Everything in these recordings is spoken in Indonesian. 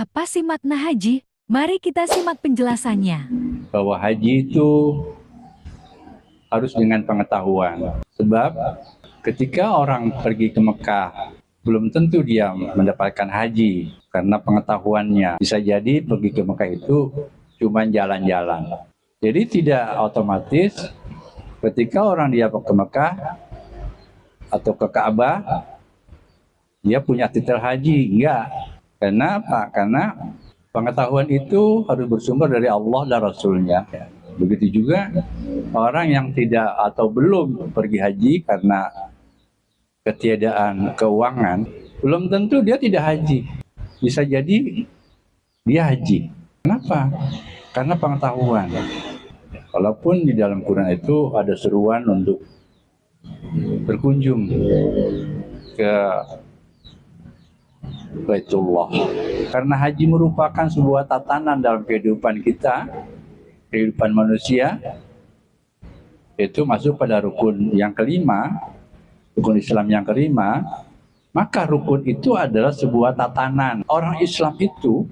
Apa sih makna haji? Mari kita simak penjelasannya. Bahwa haji itu harus dengan pengetahuan. Sebab ketika orang pergi ke Mekah, belum tentu dia mendapatkan haji karena pengetahuannya. Bisa jadi pergi ke Mekah itu cuma jalan-jalan. Jadi tidak otomatis ketika orang dia ke Mekah atau ke Ka'bah, dia punya titel haji. Enggak. Karena apa? Karena pengetahuan itu harus bersumber dari Allah dan Rasulnya. Begitu juga orang yang tidak atau belum pergi haji karena ketiadaan keuangan, belum tentu dia tidak haji. Bisa jadi dia haji. Kenapa? Karena pengetahuan. Walaupun di dalam Quran itu ada seruan untuk berkunjung ke Baitullah. Karena haji merupakan sebuah tatanan dalam kehidupan kita, kehidupan manusia, itu masuk pada rukun yang kelima, rukun Islam yang kelima. Maka rukun itu adalah sebuah tatanan. Orang Islam itu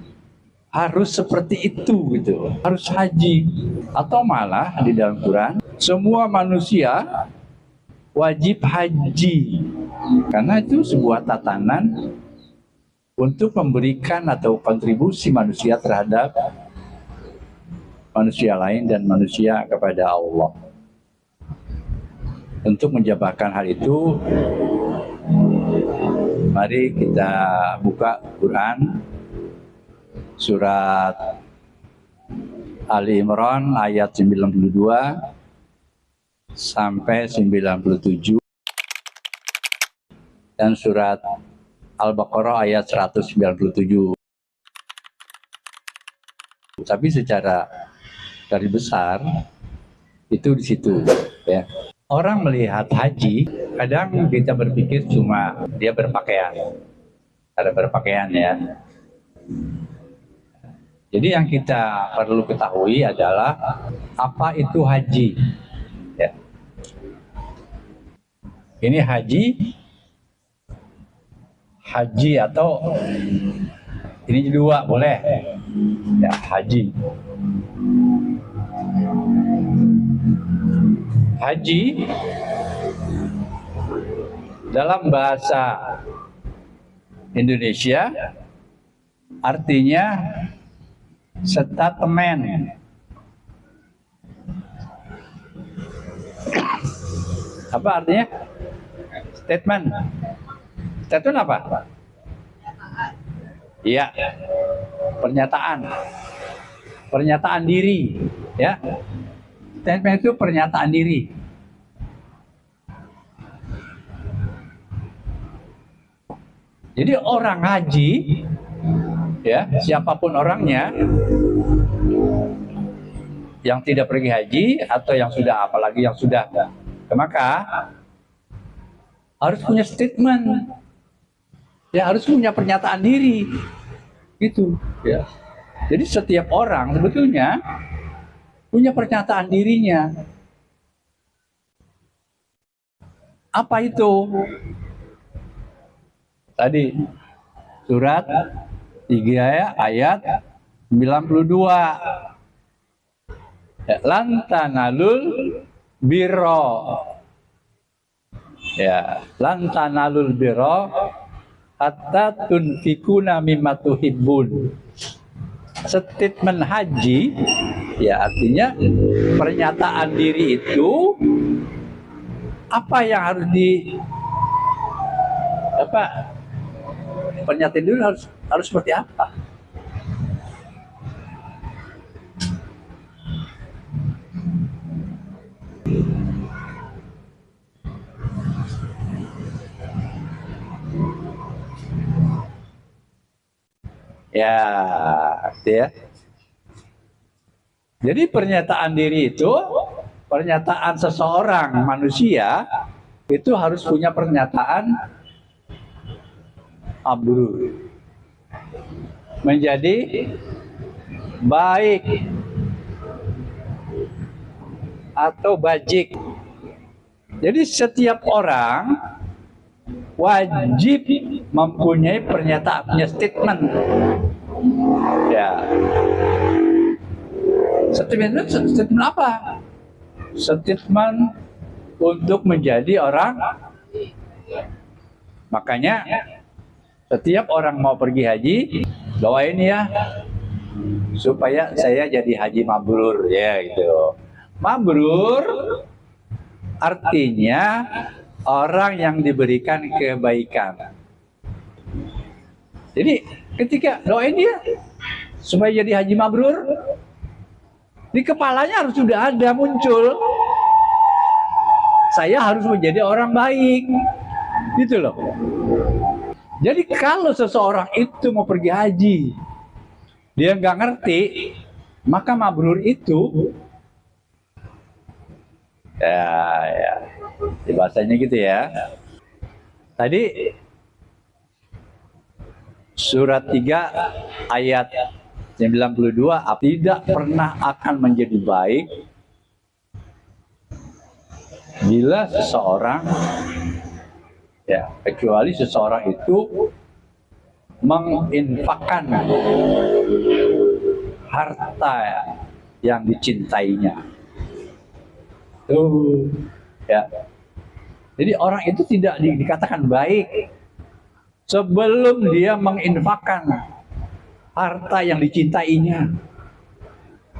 harus seperti itu gitu, harus haji. Atau malah di dalam Quran, semua manusia wajib haji. Karena itu sebuah tatanan untuk memberikan atau kontribusi manusia terhadap manusia lain dan manusia kepada Allah. Untuk menjabarkan hal itu, mari kita buka Quran surat Ali Imran ayat 92 sampai 97 dan surat Al-Baqarah ayat 197. Tapi secara garis besar itu di situ ya. Orang melihat haji, kadang kita berpikir cuma dia berpakaian. Ada berpakaian ya. Jadi yang kita perlu ketahui adalah apa itu haji. Ya. Ini haji atau ini dua boleh ya, haji dalam bahasa Indonesia artinya statement. Apa artinya statement? Statement apa? Iya, pernyataan diri, ya. Statement itu pernyataan diri. Jadi orang haji, ya, siapapun orangnya, yang tidak pergi haji atau yang sudah, apalagi yang sudah ke Makkah, harus punya statement. Ya, harus punya pernyataan diri, gitu. Ya. Jadi setiap orang sebetulnya punya pernyataan dirinya. Apa itu? Tadi surat 3 ayat 92. Ya, lan tanalul birra. Ya, lan tanalul birra hatta tunfikuna mimma tuhibbun. Statement haji ya artinya pernyataan diri itu apa yang harus pernyataan diri harus seperti apa? Ya. Jadi pernyataan diri itu, pernyataan seseorang manusia itu harus punya pernyataan amru. Menjadi baik atau bajik. Jadi setiap orang wajib mempunyai pernyataan, punya statement. Statement apa? Statement untuk menjadi orang. Makanya setiap orang mau pergi haji, doain ya supaya saya jadi haji mabrur ya gitu. Mabrur artinya orang yang diberikan kebaikan. Jadi ketika doain dia supaya jadi haji mabrur, di kepalanya harus sudah ada muncul, saya harus menjadi orang baik, gitu loh. Jadi kalau seseorang itu mau pergi haji, dia nggak ngerti, maka mabrur itu, ya, di bahasanya gitu ya. Tadi surat 3 ayat 92, tidak pernah akan menjadi baik bila seseorang, ya, kecuali seseorang itu menginfakkan harta yang dicintainya. Tuh, ya. Jadi orang itu tidak dikatakan baik sebelum dia menginfakkan harta yang dicintainya.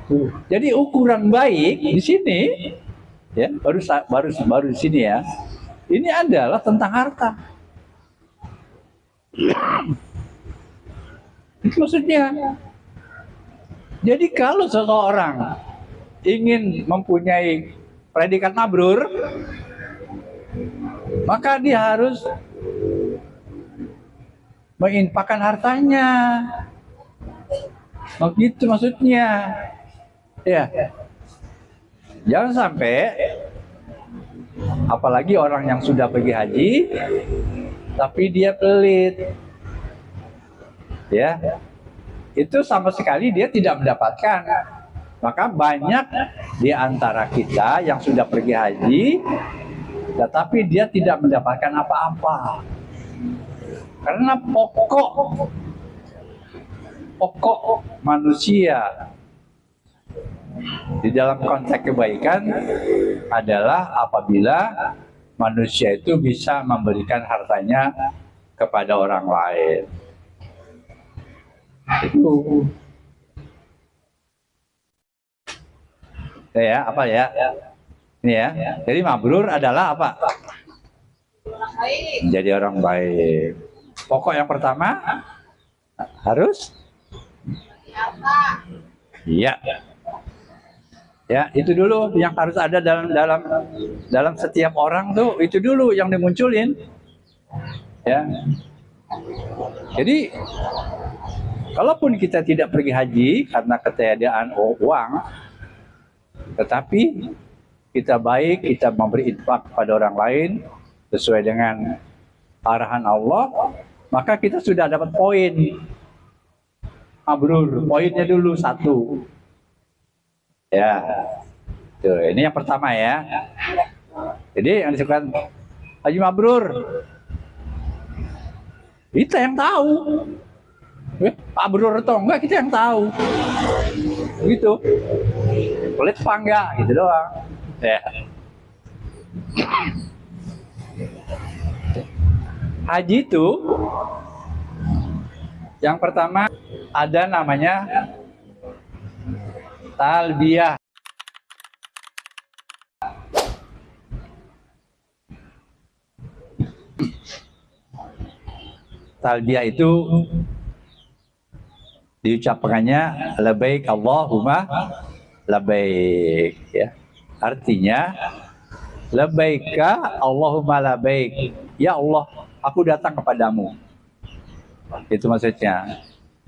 Tuh. Jadi ukuran baik di sini, ya, baru di sini ya. Ini adalah tentang harta. Itu maksudnya. Jadi kalau seseorang ingin mempunyai predikat mabrur, maka dia harus menginfakkan hartanya. Begitu maksudnya. Ya. Jangan sampai, apalagi orang yang sudah pergi haji tapi dia pelit, ya, itu sama sekali dia tidak mendapatkan. Maka banyak di antara kita yang sudah pergi haji tetapi dia tidak mendapatkan apa-apa, karena pokok manusia di dalam konteks kebaikan adalah apabila manusia itu bisa memberikan hartanya kepada orang lain. Itu ya, apa ya? Ini ya. Jadi mabrur adalah apa? Menjadi orang baik. Pokok yang pertama harus, iya. Ya, itu dulu yang harus ada dalam setiap orang tuh, itu dulu yang dimunculin. Ya. Jadi kalaupun kita tidak pergi haji karena ketiadaan uang, tetapi kita baik, kita memberi infak kepada orang lain sesuai dengan arahan Allah, maka kita sudah dapat poin mabrur. Poinnya dulu 1. Ya, tuh, ini yang pertama ya. Jadi yang disebutkan haji mabrur, kita yang tahu. Mabrur atau enggak kita yang tahu. Gitu. Pelit apa enggak, gitu doang. Ya. Haji itu yang pertama ada namanya talbiyah. Talbiyah itu diucapkannya labbaik Allahumma labbaik, ya. Artinya labbaika Allahumma labbaik. Ya Allah, aku datang kepadamu. Itu maksudnya.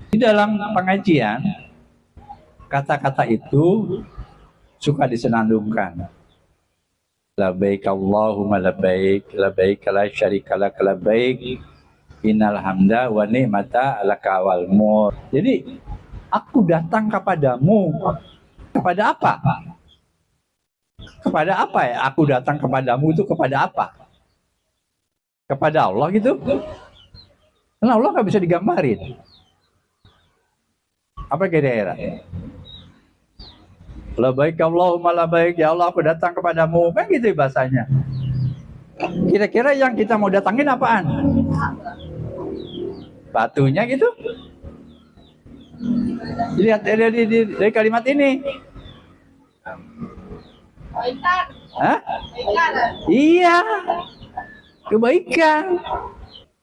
Di dalam pengajian kata-kata itu suka disenandungkan. Labbaik Allahumma labbaik, labbaik la syarika lak labbaik, innal hamda wa ni'mata laka wal mulk. Jadi, aku datang kepadamu. Kepada apa? Kepada apa ya? Aku datang kepadamu itu kepada apa? Kepada Allah gitu? Karena Allah nggak bisa digambarin. Apa kira-kira? Labbaik Allahumma labbaik, ya Allah aku datang kepadamu, kan gitu bahasanya. Kira-kira yang kita mau datangin apaan? Batunya gitu? Lihat dari kalimat ini. Hah? Iya, kebaikan.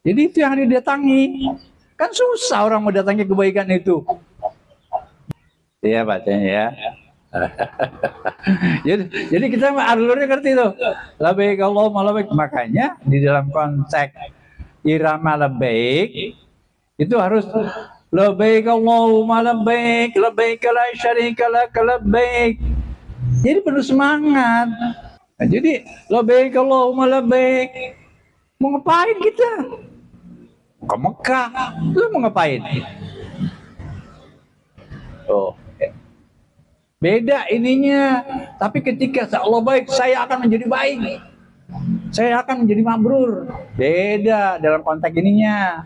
Jadi itu yang didatangi. Kan susah orang mau datangi kebaikan itu. Iya bacanya ya. jadi kita alurnya ngerti tuh. Labbaik Allahumma labbaik. Makanya di dalam konteks irama labbaik itu harus labbaik Allahumma labbaik, labbaik la syarika lak labbaik. Jadi penuh semangat. Nah, jadi labbaik Allahumma labbaik. Mau ngapain kita? Ke Mekah. Lu mau ngapain? Oh. Beda ininya. Tapi ketika Allah baik, saya akan menjadi baik. Saya akan menjadi mabrur. Beda dalam konteks ininya.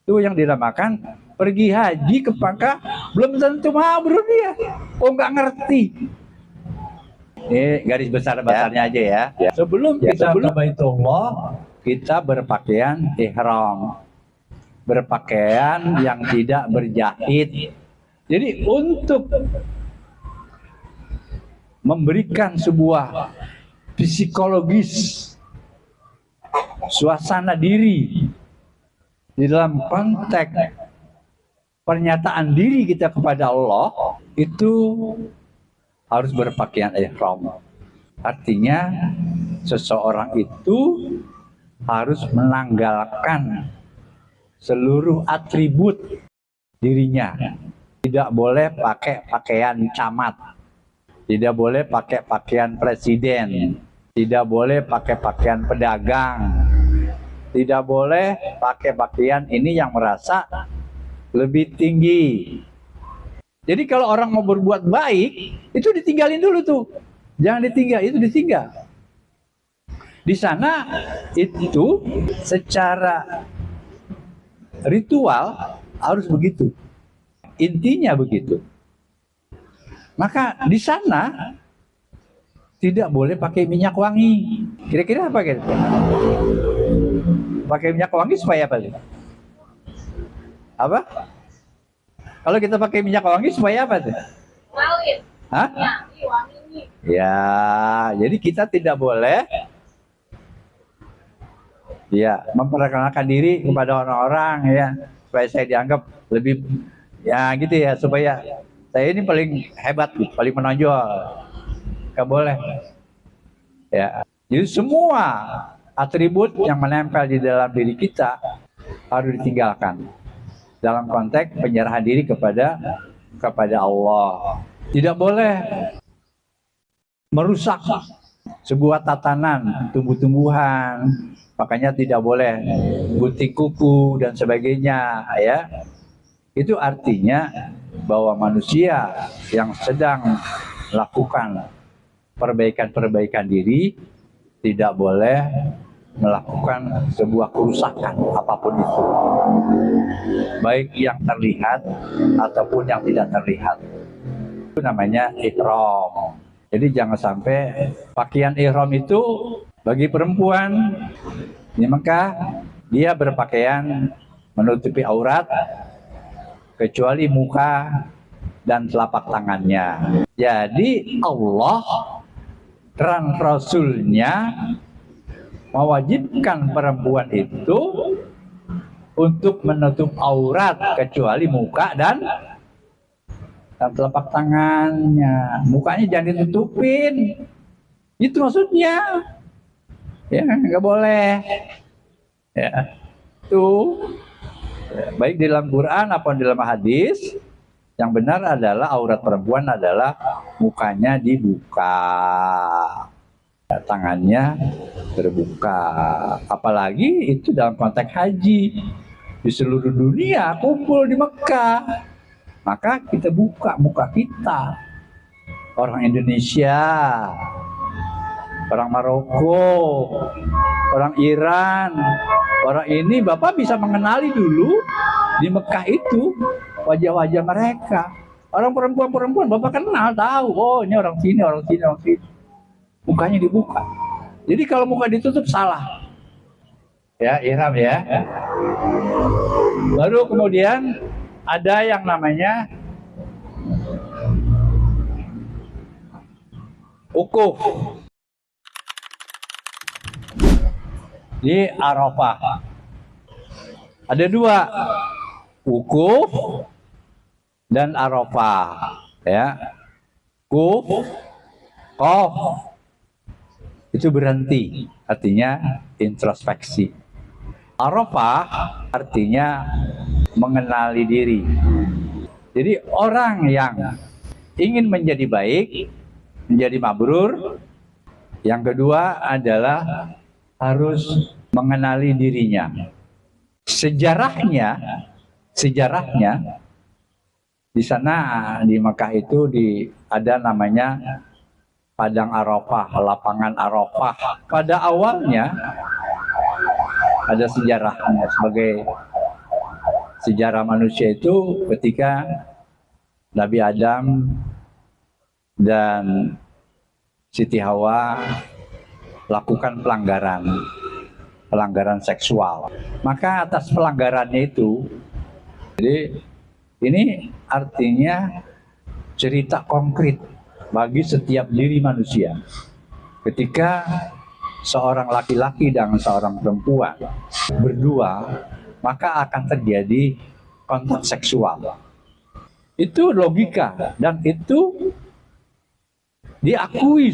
Itu yang dinamakan pergi haji ke Mekah belum tentu mabrur dia. Oh nggak ngerti. Ini garis besar-besarnya aja ya. Sebelum kita ke Baitullah, kita berpakaian ihram. Berpakaian yang tidak berjahit. Jadi untuk memberikan sebuah psikologis suasana diri di dalam konteks pernyataan diri kita kepada Allah itu harus berpakaian ihram. Artinya seseorang itu harus menanggalkan seluruh atribut dirinya. Tidak boleh pakai pakaian camat. Tidak boleh pakai pakaian presiden, tidak boleh pakai pakaian pedagang, tidak boleh pakai pakaian ini yang merasa lebih tinggi. Jadi kalau orang mau berbuat baik, itu ditinggalin dulu tuh. Jangan ditinggal, itu ditinggal. Di sana itu secara ritual harus begitu. Intinya begitu. Maka di sana tidak boleh pakai minyak wangi. Kira-kira apa gitu? Pakai minyak wangi supaya apa? Apa? Kalau kita pakai minyak wangi supaya apa tuh? Ngawin. Hah? Ya, jadi kita tidak boleh ya memperkenalkan diri kepada orang-orang ya supaya saya dianggap lebih ya gitu ya, supaya saya ini paling hebat, paling menonjol. Gak boleh. Ya. Jadi semua atribut yang menempel di dalam diri kita harus ditinggalkan dalam konteks penyerahan diri kepada Allah. Tidak boleh merusak sebuah tatanan tumbuh-tumbuhan. Makanya tidak boleh gunting kuku dan sebagainya, ya. Itu artinya bahwa manusia yang sedang melakukan perbaikan-perbaikan diri tidak boleh melakukan sebuah kerusakan apapun itu, baik yang terlihat ataupun yang tidak terlihat. Itu namanya ihram. Jadi jangan sampai pakaian ihram itu bagi perempuan di Mekah dia berpakaian menutupi aurat kecuali muka dan telapak tangannya. Jadi Allah dan Rasulnya mewajibkan perempuan itu untuk menutup aurat kecuali muka dan telapak tangannya. Mukanya jangan ditutupin. Itu maksudnya. Ya, nggak boleh. Ya, tuh. Baik di dalam Quran maupun di dalam hadis, yang benar adalah aurat perempuan adalah mukanya dibuka, tangannya terbuka. Apalagi itu dalam konteks haji di seluruh dunia kumpul di Mekah, maka kita buka muka kita. Orang Indonesia, orang Maroko, orang Iran, orang ini Bapak bisa mengenali dulu di Mekah itu wajah-wajah mereka. Orang perempuan, Bapak kenal, tahu, oh ini orang sini, orang sini, orang sini. Mukanya dibuka. Jadi kalau muka ditutup salah. Ya, ihram ya. Baru kemudian ada yang namanya wukuf di Arafah. Ada dua, wukuf dan Arafah, ya. Wukuf, qaf itu berhenti, artinya introspeksi. Arafah artinya mengenali diri. Jadi orang yang ingin menjadi baik, menjadi mabrur, yang kedua adalah harus mengenali dirinya. Sejarahnya di sana di Mekah itu ada namanya Padang Arafah, lapangan Arafah. Pada awalnya ada sejarahnya sebagai sejarah manusia itu ketika Nabi Adam dan Siti Hawa lakukan pelanggaran seksual. Maka atas pelanggarannya itu, jadi ini artinya cerita konkret bagi setiap diri manusia. Ketika seorang laki-laki dan seorang perempuan berdua, maka akan terjadi kontak seksual. Itu logika dan itu diakui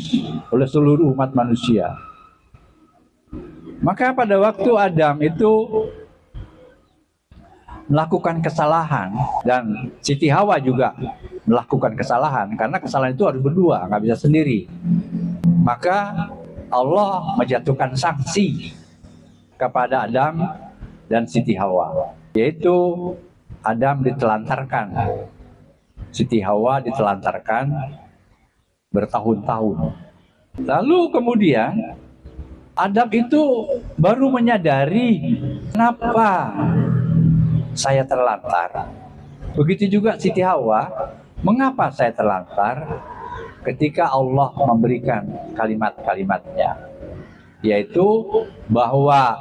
oleh seluruh umat manusia. Maka pada waktu Adam itu melakukan kesalahan dan Siti Hawa juga melakukan kesalahan, karena kesalahan itu harus berdua, nggak bisa sendiri. Maka Allah menjatuhkan sanksi kepada Adam dan Siti Hawa, yaitu Adam ditelantarkan, Siti Hawa ditelantarkan bertahun-tahun. Lalu kemudian Adam itu baru menyadari, kenapa saya terlantar. Begitu juga Siti Hawa, mengapa saya terlantar, ketika Allah memberikan kalimat-kalimatnya, yaitu bahwa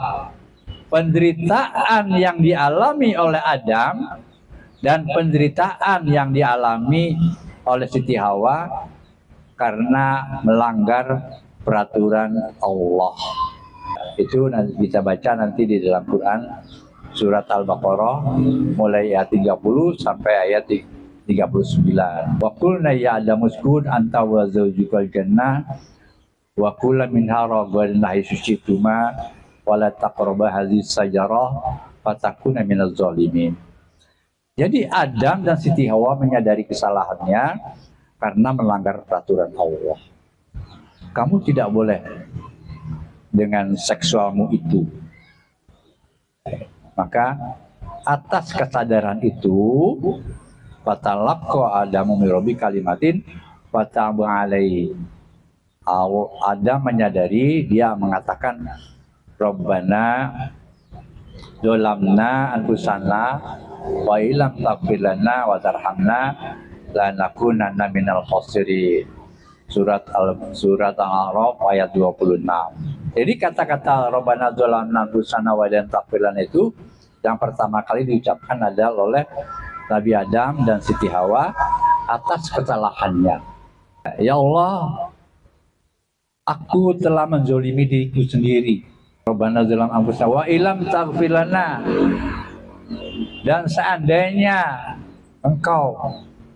penderitaan yang dialami oleh Adam dan penderitaan yang dialami oleh Siti Hawa karena melanggar peraturan Allah. Itu nanti kita baca nanti di dalam Quran surat Al-Baqarah mulai ayat 30 sampai ayat 39. Wa qulna ya Adamu uskun anta wa zawjukal jannah wa kula minha ragadan haitsu syi'tuma wa la taqrabu hadhihi sajarah fatakuna minaz zalimin. Jadi Adam dan Siti Hawa menyadari kesalahannya karena melanggar peraturan Allah. Kamu tidak boleh dengan seksualmu itu. Maka atas kesadaran itu, fatalaqqa Adamu min rabbi kalimatin fataba alaihi. Adam menyadari, dia mengatakan Rabbana dolamna anfusana wa ilam taghfir lana wa tarhamna lanakunanna minal khasirin. Surat Al-A'raf ayat 26. Jadi kata-kata Rabbana dolamna anfusana wa ilam taghfir lana itu yang pertama kali diucapkan adalah oleh Nabi Adam dan Siti Hawa atas kesalahannya. Ya Allah, aku telah menzolimi diriku sendiri. Rabbana dolamna anfusana wa ilam taghfir lana. Dan seandainya Engkau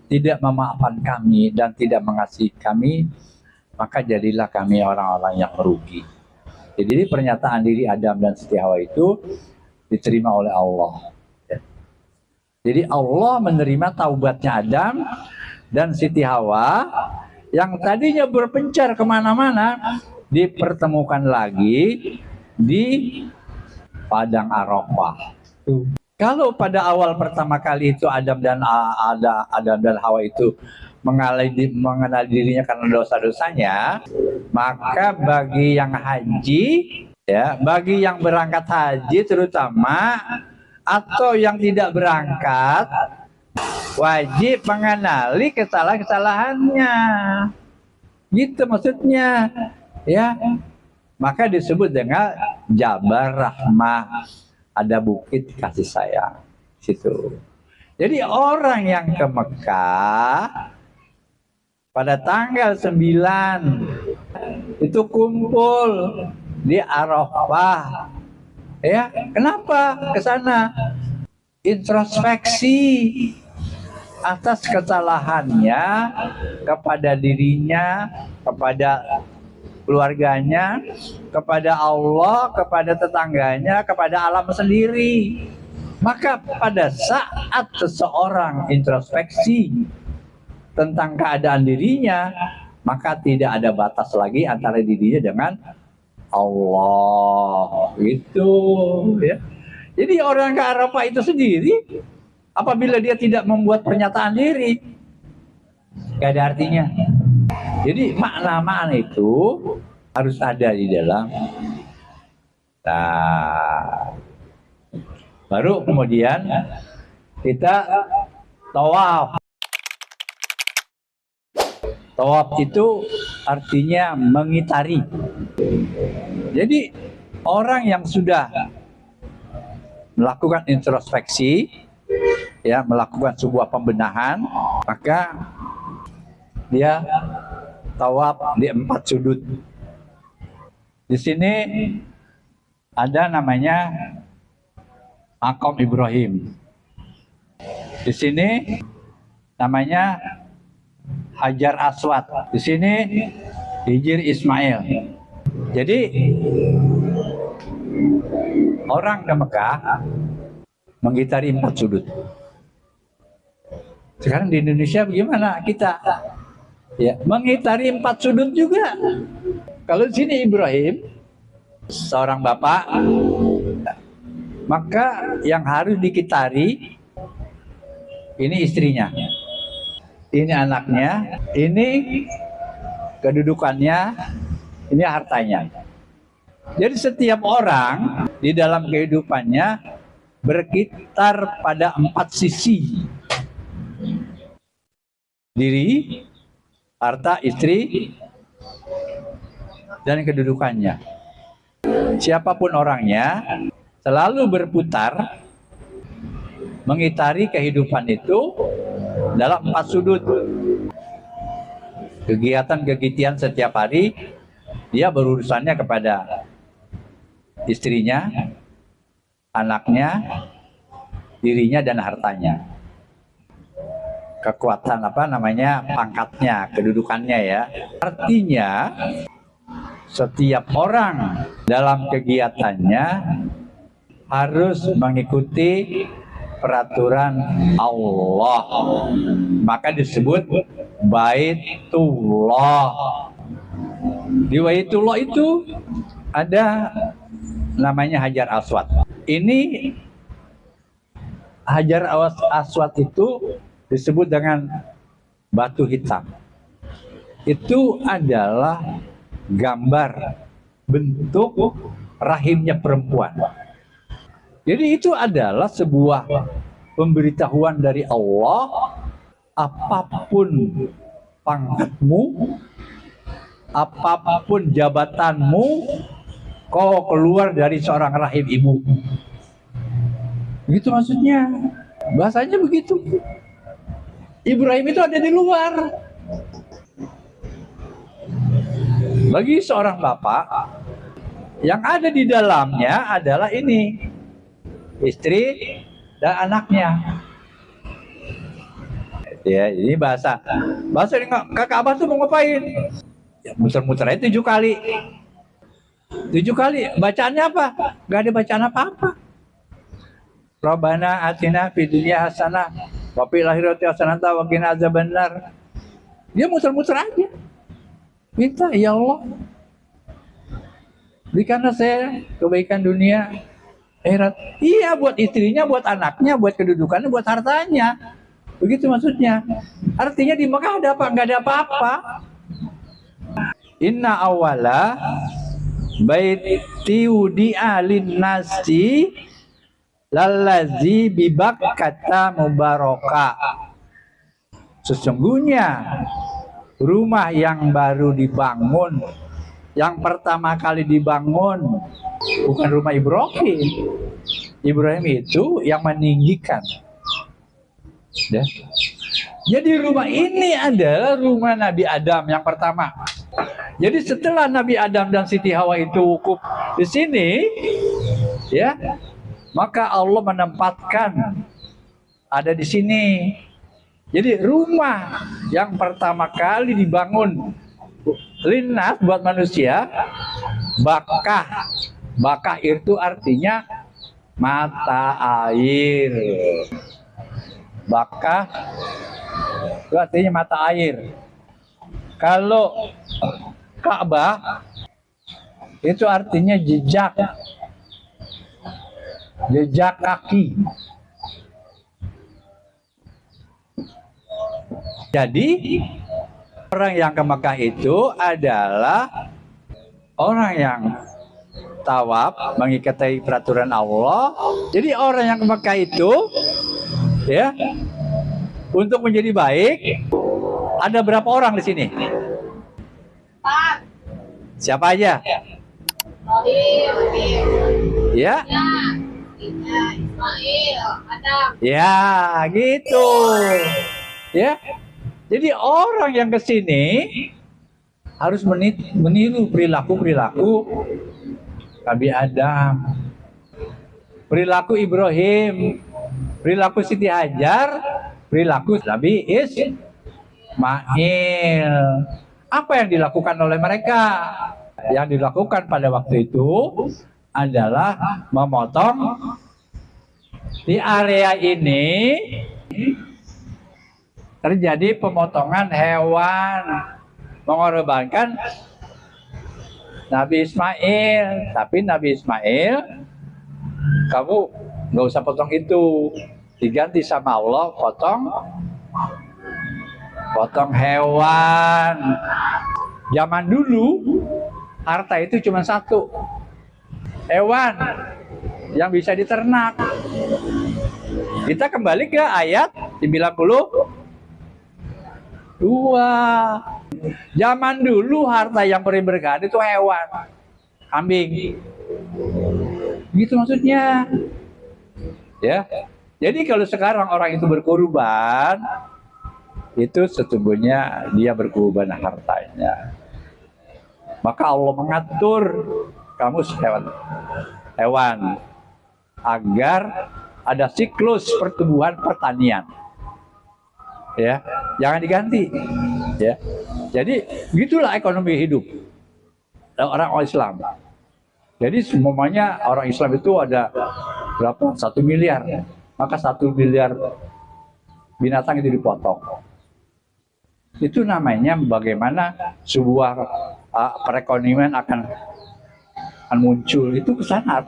tidak memaafkan kami dan tidak mengasihi kami, maka jadilah kami orang-orang yang merugi. Jadi pernyataan diri Adam dan Siti Hawa itu diterima oleh Allah. Jadi Allah menerima taubatnya Adam dan Siti Hawa yang tadinya berpencar kemana-mana, dipertemukan lagi di Padang Arafah. Kalau pada awal pertama kali itu Adam dan Hawa itu mengenal dirinya karena dosa-dosanya, maka bagi yang haji, ya, bagi yang berangkat haji terutama atau yang tidak berangkat, wajib mengenali kesalahan-kesalahannya. Gitu maksudnya. Ya. Maka disebut dengan Jabal Rahmah. Ada bukit kasih sayang. Situ. Jadi orang yang ke Mekah pada tanggal 9 itu kumpul di Arafah. Ya, kenapa ke sana? Introspeksi atas kesalahannya kepada dirinya, kepada keluarganya, kepada Allah, kepada tetangganya, kepada alam sendiri. Maka pada saat seseorang introspeksi tentang keadaan dirinya, maka tidak ada batas lagi antara dirinya dengan Allah. Itu ya. Jadi orang ke Arafah itu sendiri, apabila dia tidak membuat pernyataan diri, gak ada artinya. Jadi makna-makna itu harus ada di dalam. Nah, baru kemudian kita tawaf. Tawaf itu artinya mengitari. Jadi orang yang sudah melakukan introspeksi, ya, melakukan sebuah pembenahan, maka dia tawaf di 4 sudut. Di sini ada namanya Maqam Ibrahim. Di sini namanya Hajar Aswad. Di sini Hijir Ismail. Jadi orang ke Mekah mengitari 4 sudut. Sekarang di Indonesia bagaimana kita? Ya, mengitari 4 sudut juga. Kalau di sini Ibrahim, seorang bapak, maka yang harus dikitari ini istrinya, ini anaknya, ini kedudukannya, ini hartanya. Jadi setiap orang di dalam kehidupannya berkitar pada 4 sisi. Diri, harta, istri, dan kedudukannya. Siapapun orangnya selalu berputar mengitari kehidupan itu dalam 4 sudut. Kegiatan-kegiatan setiap hari dia berurusannya kepada istrinya, anaknya, dirinya, dan hartanya. Kekuatan pangkatnya, kedudukannya, ya. Artinya setiap orang dalam kegiatannya harus mengikuti peraturan Allah. Maka disebut Baitullah. Di Baitullah itu ada namanya Hajar Aswad. Ini Hajar Aswad itu disebut dengan batu hitam. Itu adalah gambar bentuk rahimnya perempuan. Jadi itu adalah sebuah pemberitahuan dari Allah, apapun pangkatmu, apapun jabatanmu, kau keluar dari seorang rahim ibu. Begitu maksudnya. Bahasanya begitu. Ibrahim itu ada di luar. Bagi seorang bapak, yang ada di dalamnya adalah ini, istri dan anaknya. Ya, ini bahasa di Kakak Abah tuh mau ngapain? Ya, muter-muter aja 7 kali. 7 kali. Bacaannya apa? Gak ada bacaan apa-apa. Rabbana atina fid dunya hasanah wa fil akhirati hasanah wa qina azabannar. Dia muter-muter aja. Minta, ya Allah, berikanlah saya kebaikan dunia, akhirat. Iya, buat istrinya, buat anaknya, buat kedudukannya, buat hartanya. Begitu maksudnya. Artinya di Mekah ada apa? Nggak ada apa-apa. Inna awala baiti wudi'a linnasi lallazi bibakkata mubaraka. Sesungguhnya rumah yang baru dibangun, yang pertama kali dibangun, bukan rumah Ibrahim. Ibrahim itu yang meninggikan. Ya. Jadi rumah ini adalah rumah Nabi Adam yang pertama. Jadi setelah Nabi Adam dan Siti Hawa itu wukuf di sini, ya, maka Allah menempatkan ada di sini. Jadi rumah yang pertama kali dibangun linnas buat manusia, Bakkah. Bakkah itu artinya mata air. Bakkah itu artinya mata air. Kalau Ka'bah itu artinya jejak. Jejak kaki. Jadi orang yang ke Mekah itu adalah orang yang tawaf, mengikuti peraturan Allah. Jadi orang yang ke Mekah itu, ya, untuk menjadi baik, ada berapa orang di sini? Siapa aja? Ya. Ya, gitu. Ya. Jadi orang yang ke sini harus meniru perilaku Nabi Adam, perilaku Ibrahim, perilaku Siti Hajar, perilaku Nabi Ismail. Apa yang dilakukan oleh mereka? Yang dilakukan pada waktu itu adalah memotong di area ini. Terjadi pemotongan hewan, mengorbankan Nabi Ismail. Tapi Nabi Ismail, kamu nggak usah potong itu, diganti sama Allah, potong hewan. Zaman dulu harta itu cuma satu, hewan yang bisa diternak. Kita kembali ke ayat 92. Zaman dulu harta yang paling berkah itu hewan, kambing. Gitu maksudnya. Ya. Jadi kalau sekarang orang itu berkorban, itu sesungguhnya dia berkorban hartanya. Maka Allah mengatur kamu hewan agar ada siklus pertumbuhan pertanian. Ya, jangan diganti. Ya, jadi begitulah ekonomi hidup orang Islam. Jadi semuanya orang Islam itu ada berapa? 1 miliar. Maka 1 miliar binatang itu dipotong. Itu namanya bagaimana sebuah perekonomian akan muncul, itu kesana.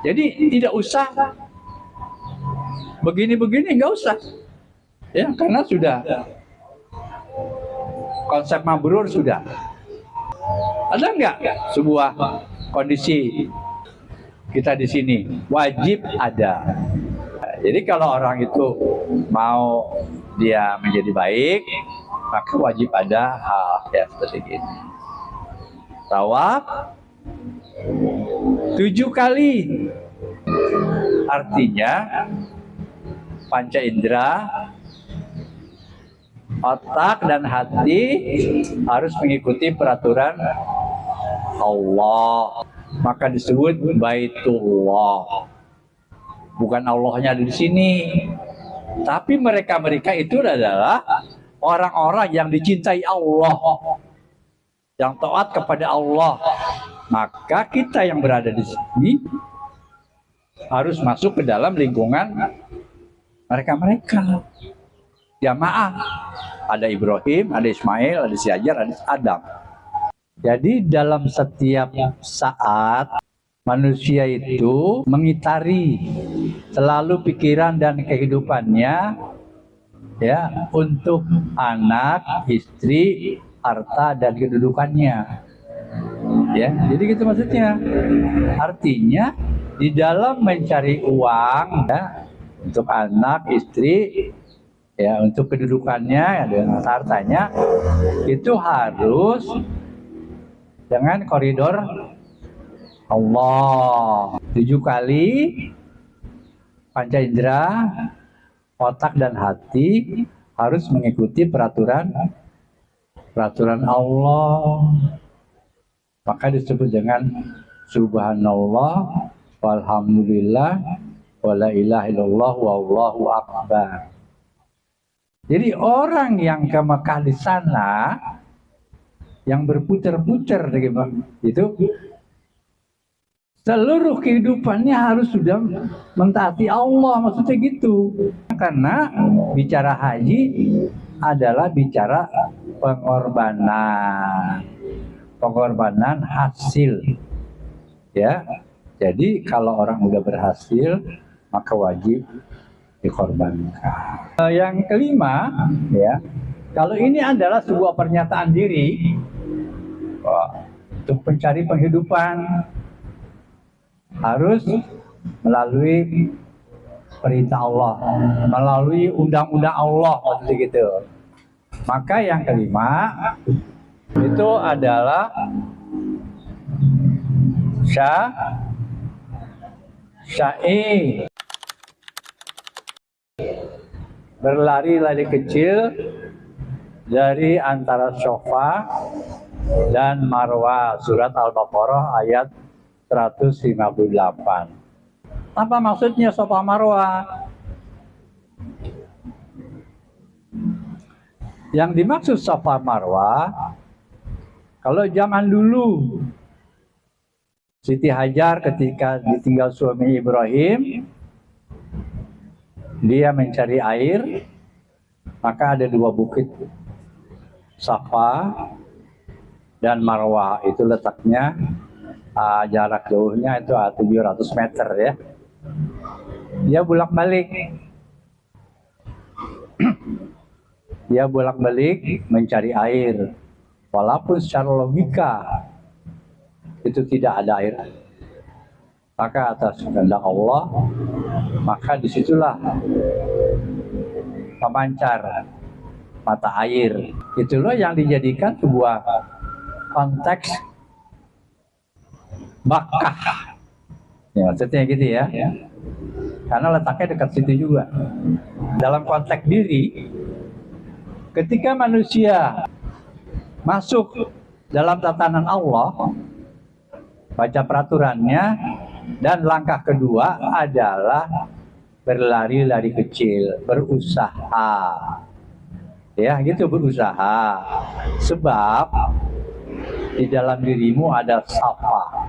Jadi tidak usah begini-begini, nggak usah. Ya, karena sudah konsep mabrur sudah. Ada nggak sebuah kondisi kita di sini? Wajib ada. Jadi kalau orang itu mau dia menjadi baik, maka wajib ada hal ya seperti ini. Tawaf 7 kali. Artinya panca indera, otak dan hati harus mengikuti peraturan Allah. Maka disebut Baitullah. Bukan Allahnya ada di sini, tapi mereka itu adalah orang-orang yang dicintai Allah, yang taat kepada Allah. Maka kita yang berada di sini harus masuk ke dalam lingkungan mereka. Jamaah, ada Ibrahim, ada Ismail, ada Hajar, ada Adam. Jadi dalam setiap saat manusia itu mengitari selalu pikiran dan kehidupannya ya untuk anak, istri, harta dan kedudukannya. Ya, jadi gitu maksudnya. Artinya di dalam mencari uang ya, untuk anak, istri, Ya, untuk kedudukannya dengan hartanya itu harus dengan koridor Allah. 7 kali panca indera, otak dan hati harus mengikuti peraturan Allah. Maka disebut dengan subhanallah walhamdulillah wala ilaha illallah wallahu akbar. Jadi orang yang ke Mekah di sana yang berputar-putar itu seluruh kehidupannya harus sudah mentaati Allah, maksudnya gitu. Karena bicara haji adalah bicara pengorbanan hasil. Ya. Jadi kalau orang udah berhasil, maka wajib dikorbankan. Yang kelima, ya, kalau ini adalah sebuah pernyataan diri untuk mencari penghidupan harus melalui perintah Allah, melalui undang-undang Allah, maksudnya gitu. Maka yang kelima itu adalah sya'i, berlari-lari kecil dari antara Safa dan Marwah, surat Al-Baqarah ayat 158. Apa maksudnya Safa Marwah? Yang dimaksud Safa Marwah, kalau zaman dulu Siti Hajar ketika ditinggal suami Ibrahim, dia mencari air, maka ada 2 bukit, Safa dan Marwah. Itu letaknya jarak jauhnya itu 700 meter ya. Dia bolak-balik. Dia bolak-balik mencari air. Walaupun secara logika itu tidak ada air. Maka atas kehendak Allah, maka disitulah memancar mata air. Itulah yang dijadikan sebuah konteks Makkah. Ya, maksudnya gitu ya. Karena letaknya dekat situ juga. Dalam konteks diri, ketika manusia masuk dalam tatanan Allah, baca peraturannya, dan langkah kedua adalah berlari-lari kecil, berusaha. Ya, gitu, berusaha. Sebab di dalam dirimu ada Safa.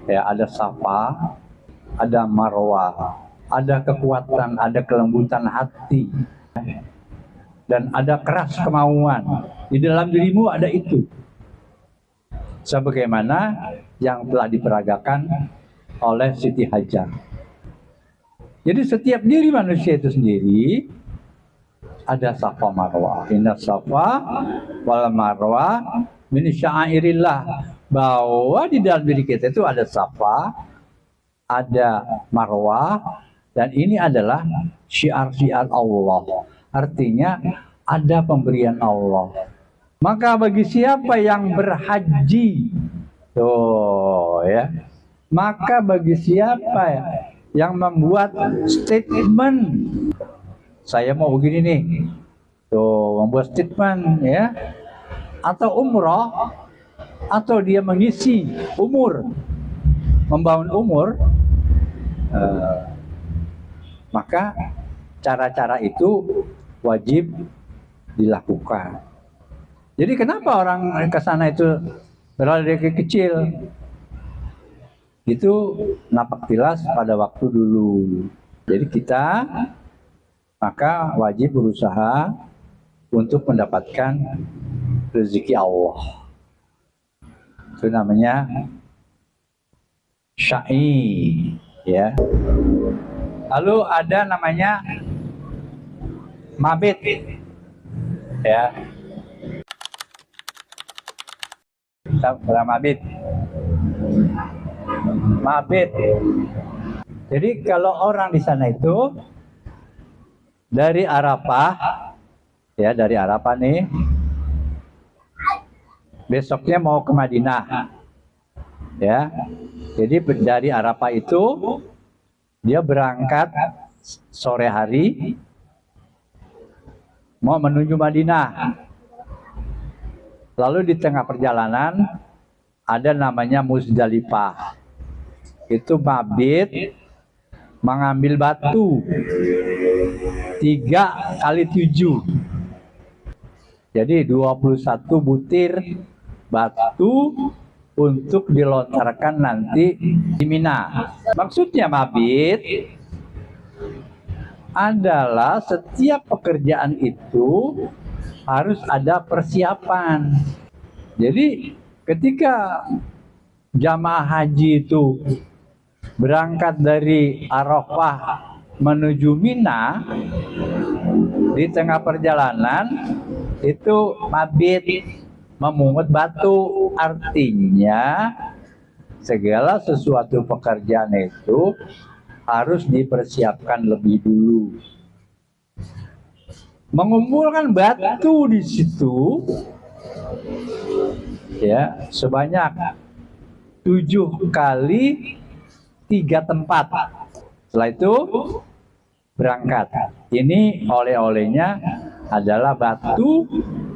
Ya, ada Safa, ada Marwah, ada kekuatan, ada kelembutan hati, dan ada keras kemauan. Di dalam dirimu ada itu. Sebagaimana yang telah diperagakan oleh Siti Hajar. Jadi setiap diri manusia itu sendiri ada Safa Marwah. Inna Safa wal Marwah min sya'airillah. Bahwa di dalam diri kita itu ada Safa, ada Marwah, dan ini adalah syiar-syiar Allah. Artinya ada pemberian Allah. Maka bagi siapa yang berhaji, maka bagi siapa yang membuat statement, saya mau begini nih, membuat statement ya, atau umroh, atau dia mengisi umur, membangun umur, maka cara-cara itu wajib dilakukan. Jadi kenapa orang ke sana itu berlari kecil? Itu nampak jelas pada waktu dulu. Jadi kita maka wajib berusaha untuk mendapatkan rezeki Allah. Itu namanya sya'i, ya. Lalu ada namanya mabit, ya. Mabit. Mabit. Jadi kalau orang di sana itu dari Arafah, ya dari Arafah nih, besoknya mau ke Madinah, ya. Jadi dari Arafah itu dia berangkat sore hari, mau menuju Madinah. Lalu di tengah perjalanan ada namanya Muzdalifah. Itu mabit mengambil batu 3 kali 7. Jadi 21 butir batu untuk dilontarkan nanti di Mina. Maksudnya mabit adalah setiap pekerjaan itu harus ada persiapan. Jadi ketika jamaah haji itu berangkat dari Arafah menuju Mina, di tengah perjalanan itu mabit memungut batu. Artinya segala sesuatu pekerjaan itu harus dipersiapkan lebih dulu. Mengumpulkan batu di situ ya sebanyak 7 kali 3 tempat. Setelah itu berangkat. Ini oleh-olehnya adalah batu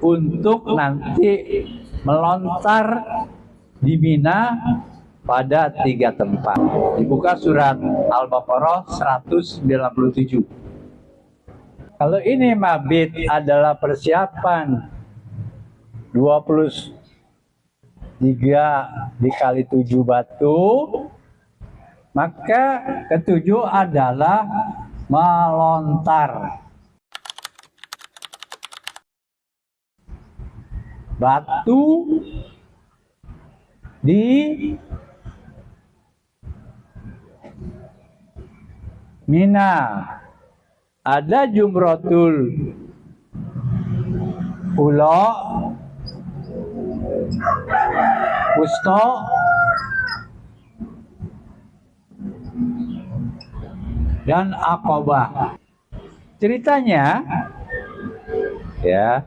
untuk nanti melontar di Mina pada 3 tempat. Dibuka surat Al-Baqarah 197. Kalau ini mabit adalah persiapan 23 dikali 7 batu, maka ketujuh adalah melontar. Batu di Mina. Ada Jumratul Ula, Wusta, dan Aqabah. Ceritanya ya,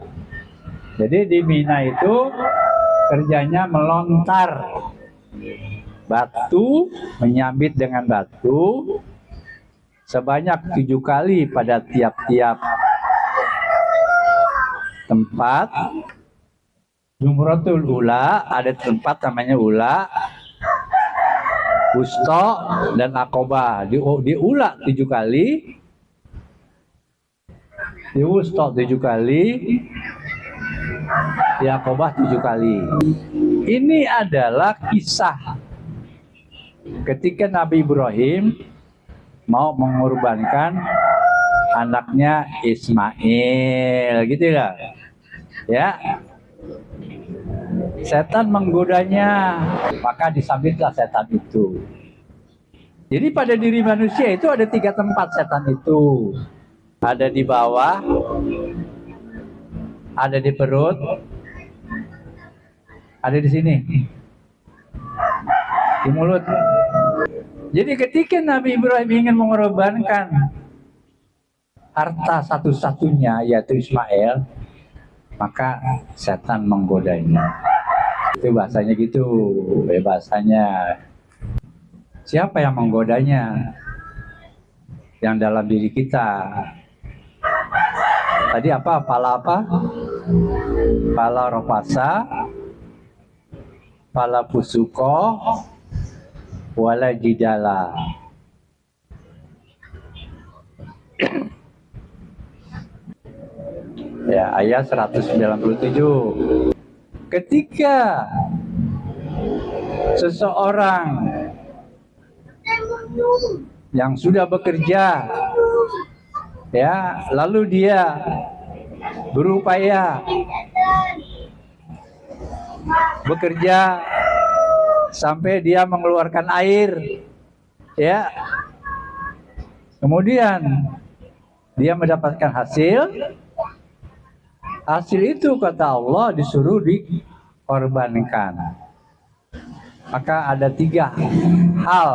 jadi di Mina itu kerjanya melontar batu, menyambit dengan batu sebanyak 7 kali pada tiap-tiap tempat. Jumratul Ula, ada tempat namanya Ula, Wusta, dan Aqabah. Di Ula 7 kali, di Wusta 7 kali, di Aqabah 7 kali. Ini adalah kisah ketika Nabi Ibrahim mau mengorbankan anaknya Ismail, gitu ya. Ya. Setan menggodanya, maka disambitlah setan itu. Jadi pada diri manusia itu ada 3 tempat setan itu. Ada di bawah, ada di perut, ada di sini, di mulut. Jadi ketika Nabi Ibrahim ingin mengorbankan harta satu-satunya, yaitu Ismail, maka setan menggodanya. Itu bahasanya gitu, bahasanya. Siapa yang menggodanya? Yang dalam diri kita. Tadi apa? Pala apa? Pala ropasa, pala pusuko, wala jidala. Ya, ayat 197. Ketika seseorang yang sudah bekerja, ya, lalu dia berupaya bekerja sampai dia mengeluarkan air, ya, kemudian dia mendapatkan hasil itu kata Allah disuruh dikorbankan. Maka ada 3 hal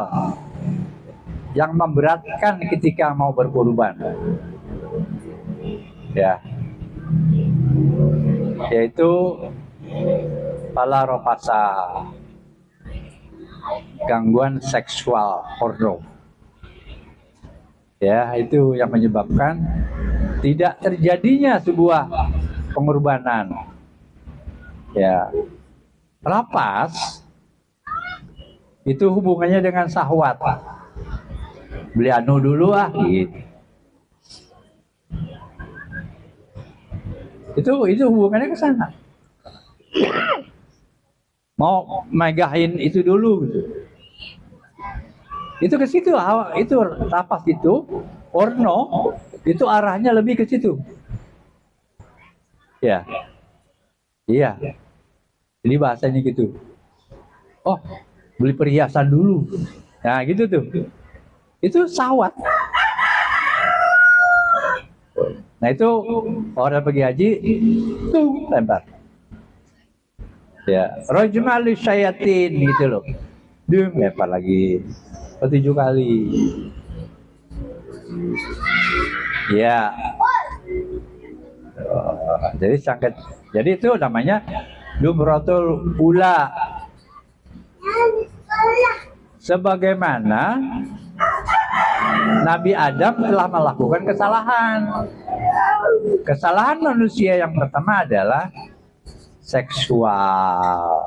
yang memberatkan ketika mau berkorban. ya, yaitu palaropasa, gangguan seksual porno. Ya, itu yang menyebabkan tidak terjadinya sebuah pengorbanan. Ya, lapas itu hubungannya dengan syahwat. Beli anu dulu gitu. Itu hubungannya ke sana. Mau megahin itu dulu gitu. Itu ke situ, itu lapas itu, porno itu arahnya lebih ke situ. Ya, iya. Jadi bahasanya gitu. Oh, beli perhiasan dulu. Nah, gitu tuh. Itu syahwat. Nah, itu orang pergi haji tuh lempar. Ya, rojmali syayatin gitu loh. Dia lempar lagi. 7 kali. Ya. Jadi sangat. Jadi itu namanya dumratul ula. Sebagaimana Nabi Adam telah melakukan kesalahan. Kesalahan manusia yang pertama adalah seksual.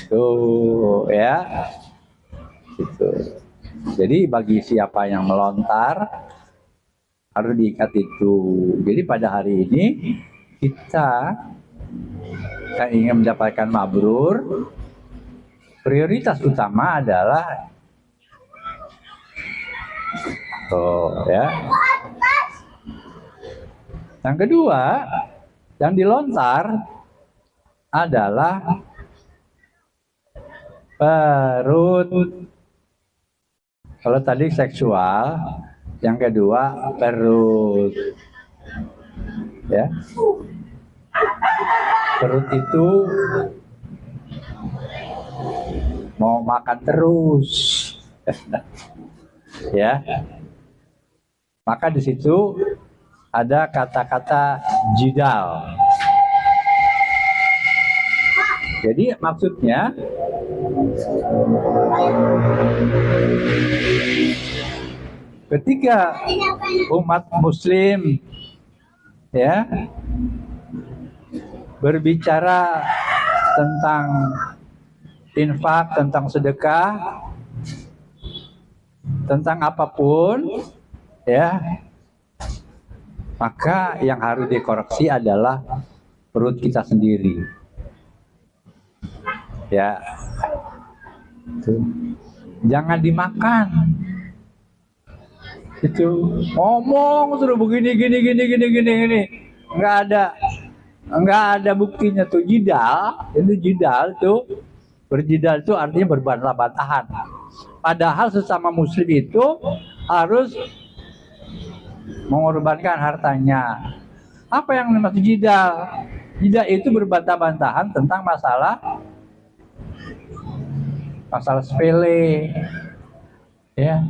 Tuh ya. Gitu. Jadi bagi siapa yang melontar harus diikat itu. Jadi pada hari ini kita ingin mendapatkan mabrur, prioritas utama adalah ya. Yang kedua, yang dilontar adalah perut. Kalau tadi seksual, yang kedua perut. Ya. Perut itu mau makan terus. Ya. Maka di situ ada kata-kata jidal. Jadi maksudnya ketika umat muslim ya berbicara tentang infak, tentang sedekah, tentang apapun ya, maka yang harus dikoreksi adalah perut kita sendiri. Ya. Tuh. Jangan dimakan. Itu ngomong suruh begini gini. Enggak ada buktinya tuh. Jidal tuh berjidal itu artinya berbantah-bantahan. Padahal sesama muslim itu harus mengorbankan hartanya. Apa yang dimaksud jidal? Jidal itu berbantah-bantahan tentang masalah sepele, ya.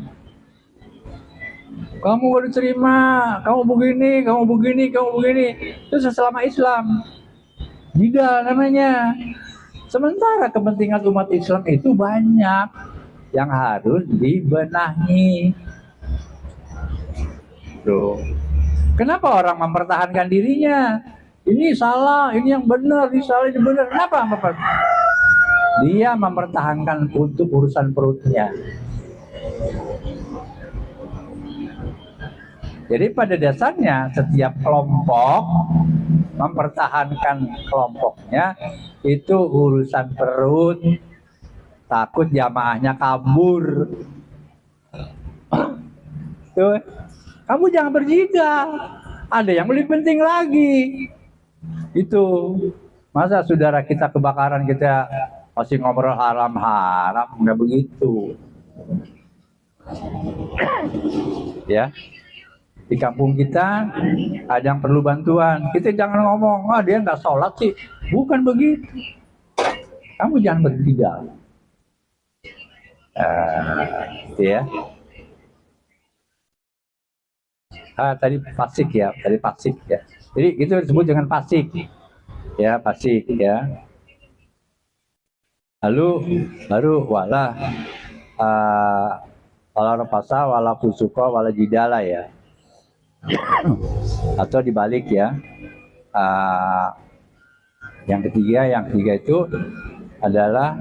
Kamu baru terima, kamu begini. Itu selama Islam. Jidal namanya. Sementara kepentingan umat Islam itu banyak yang harus dibenahi. Tuh. Kenapa orang mempertahankan dirinya? Ini salah, ini yang benar, ini salah, ini benar. Kenapa? Dia mempertahankan untuk urusan perutnya. Jadi pada dasarnya setiap kelompok mempertahankan kelompoknya itu urusan perut, takut jamaahnya kabur. Tuh, kamu jangan berjidal. Ada yang lebih penting lagi. Itu masa saudara kita kebakaran kita masih ngobrol haram-haram, nggak begitu. Ya, di kampung kita ada yang perlu bantuan, kita jangan ngomong, dia nggak sholat sih, bukan begitu. Kamu jangan berjidal. Ya. Tadi fasik ya, Jadi itu disebut dengan fasik. Ya, fasik ya. Lalu baru wala rapasa, wala fusuka, wala jidala ya. Atau dibalik ya. Yang ketiga itu adalah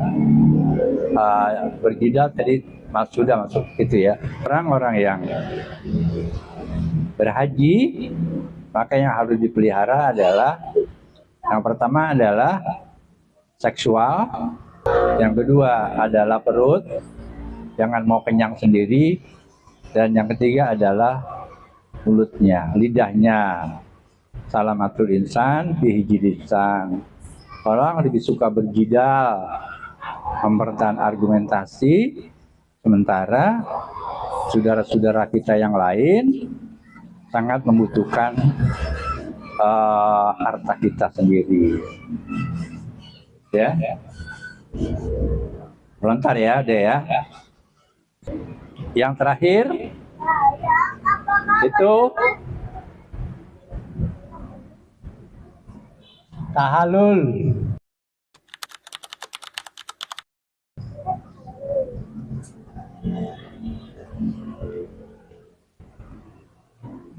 berjidal, tadi sudah masuk itu ya. Orang-orang yang berhaji, maka yang harus dipelihara adalah, yang pertama adalah seksual, yang kedua adalah perut, jangan mau kenyang sendiri, dan yang ketiga adalah mulutnya, lidahnya. Salamatul insan bihi lisan. Orang lebih suka berjidal, mempertahankan argumentasi, sementara saudara-saudara kita yang lain sangat membutuhkan harta kita sendiri. Ya, lontar ya, deh ya. Yang terakhir itu tahalul.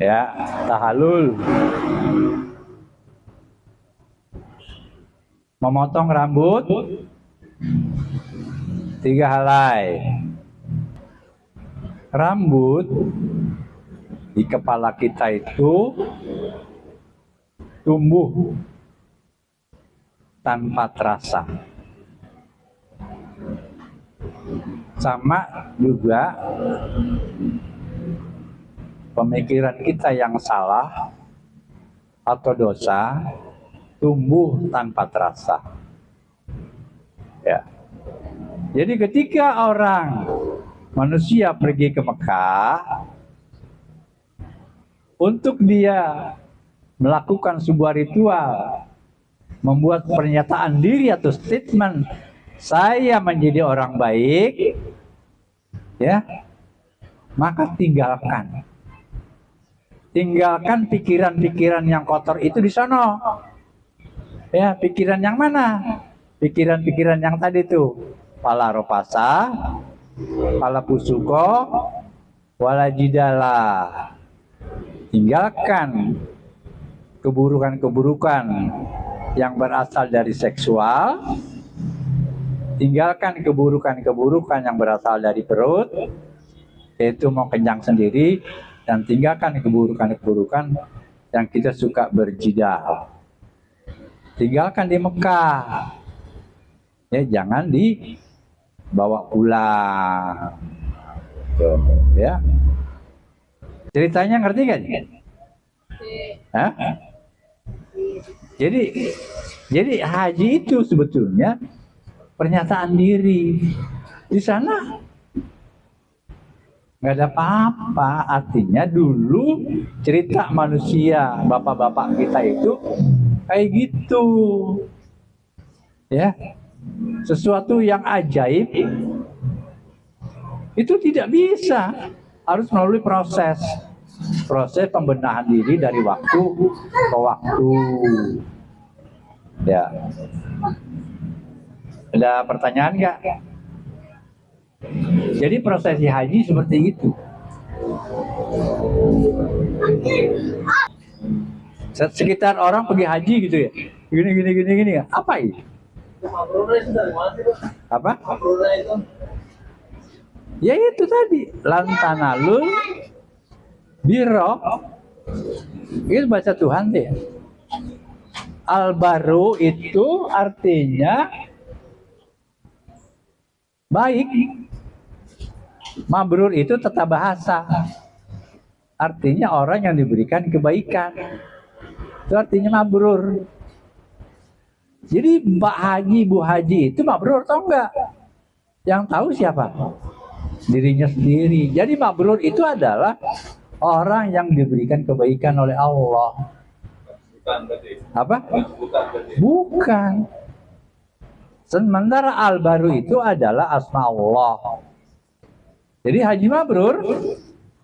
Ya, tahalul. Memotong rambut 3 helai. Rambut di kepala kita itu tumbuh tanpa terasa. Sama juga pemikiran kita yang salah atau dosa tumbuh tanpa terasa. Ya. Jadi ketika orang manusia pergi ke Mekah, untuk dia melakukan sebuah ritual, membuat pernyataan diri atau statement, saya menjadi orang baik, ya, maka tinggalkan pikiran-pikiran yang kotor itu di sana. Ya, pikiran yang mana? Pikiran-pikiran yang tadi tuh, pala ropasa, pala pusuko, wala jidala. Tinggalkan keburukan-keburukan yang berasal dari seksual, tinggalkan keburukan-keburukan yang berasal dari perut, yaitu mau kenyang sendiri, dan tinggalkan keburukan-keburukan yang kita suka berjidal. Tinggalkan di Mekah, ya, jangan dibawa pulang. Tuh, ya. Ceritanya ngerti kan? Hah? Jadi haji itu sebetulnya pernyataan diri. Di sana nggak ada apa-apa. Artinya dulu cerita manusia bapak-bapak kita itu kayak gitu, ya. Sesuatu yang ajaib itu tidak bisa, harus melalui proses pembenahan diri dari waktu ke waktu. Ya, ada pertanyaan nggak? Jadi prosesi haji seperti itu. Sekitar orang pergi haji gitu ya, gini ya. Apa ini? Apa? Ya itu tadi, lantanalul biro. Itu baca Tuhan deh. Al-baru itu artinya baik. Mabrur itu tata bahasa. Artinya orang yang diberikan kebaikan. Itu artinya mabrur. Jadi Mbak Haji, Bu Haji itu mabrur atau enggak? Yang tahu siapa? Dirinya sendiri. Jadi mabrur itu adalah orang yang diberikan kebaikan oleh Allah. Apa? Bukan. Sementara al-baru itu adalah asma Allah. Jadi haji mabrur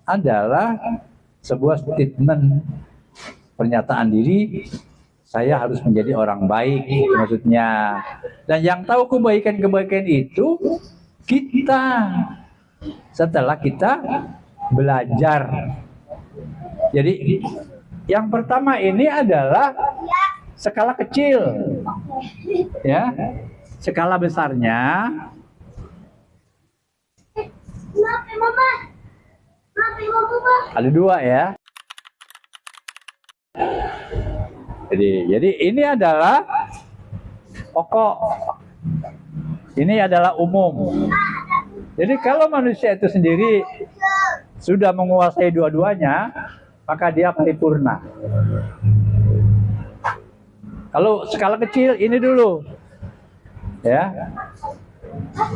adalah sebuah statement pernyataan diri, saya harus menjadi orang baik, itu maksudnya. Dan yang tahu kebaikan-kebaikan itu kita, setelah kita belajar. Jadi yang pertama ini adalah skala kecil, ya. Skala besarnya ada dua, ya. Jadi ini adalah pokok, ini adalah umum. Jadi kalau manusia itu sendiri sudah menguasai dua-duanya, maka dia paripurna. Kalau skala kecil ini dulu, ya.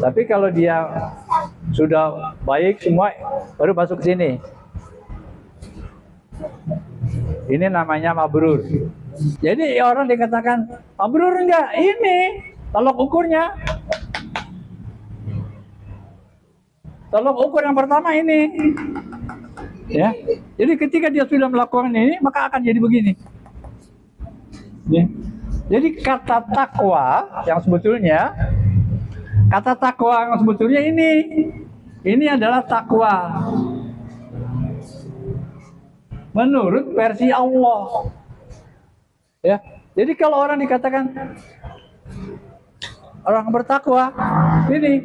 Tapi kalau dia sudah baik semua, baru masuk ke sini. Ini namanya mabrur. Jadi orang dikatakan mabrur enggak? Ini tolok ukurnya. Tolok ukur yang pertama ini. Ya. Jadi ketika dia sudah melakukan ini, maka akan jadi begini. Ya. Jadi kata takwa yang sebetulnya ini adalah takwa menurut versi Allah. Ya. Jadi kalau orang dikatakan orang bertakwa, ini.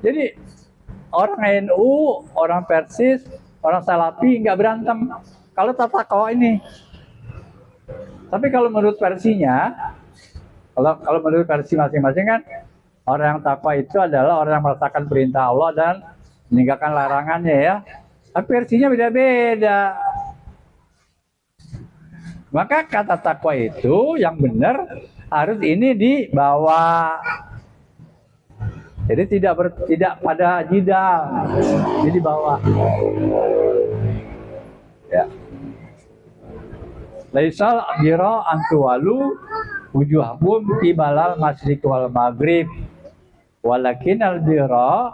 Jadi orang NU, orang Persis, orang Salafi nggak berantem kalau takwa ini. Tapi kalau menurut versinya, kalau menurut versi masing-masing kan, orang yang takwa itu adalah orang yang merasakan perintah Allah dan meninggalkan larangannya, ya. Tapi versinya beda-beda. Maka kata takwa itu yang benar harus ini dibawa. Jadi tidak pada jidal, jadi dibawa. Ya. Laisal biro antuwalu wujuhakum qibalal masyriq wal maghrib walakin al biro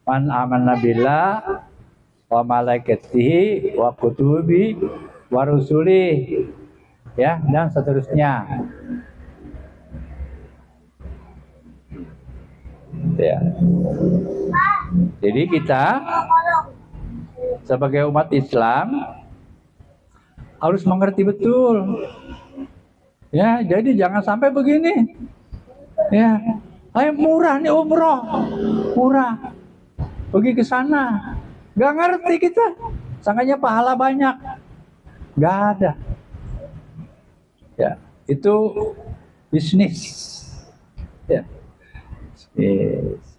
man amana billah wa malaikatihi wa kutubi wa rusuli, ya, dan seterusnya. Ya. Jadi kita sebagai umat Islam harus mengerti betul, ya. Jadi jangan sampai begini, ya. Ayo murah nih umroh, murah, pergi ke sana, nggak ngerti kita, sangkanya pahala banyak, nggak ada. Ya, itu bisnis, ya. Yes.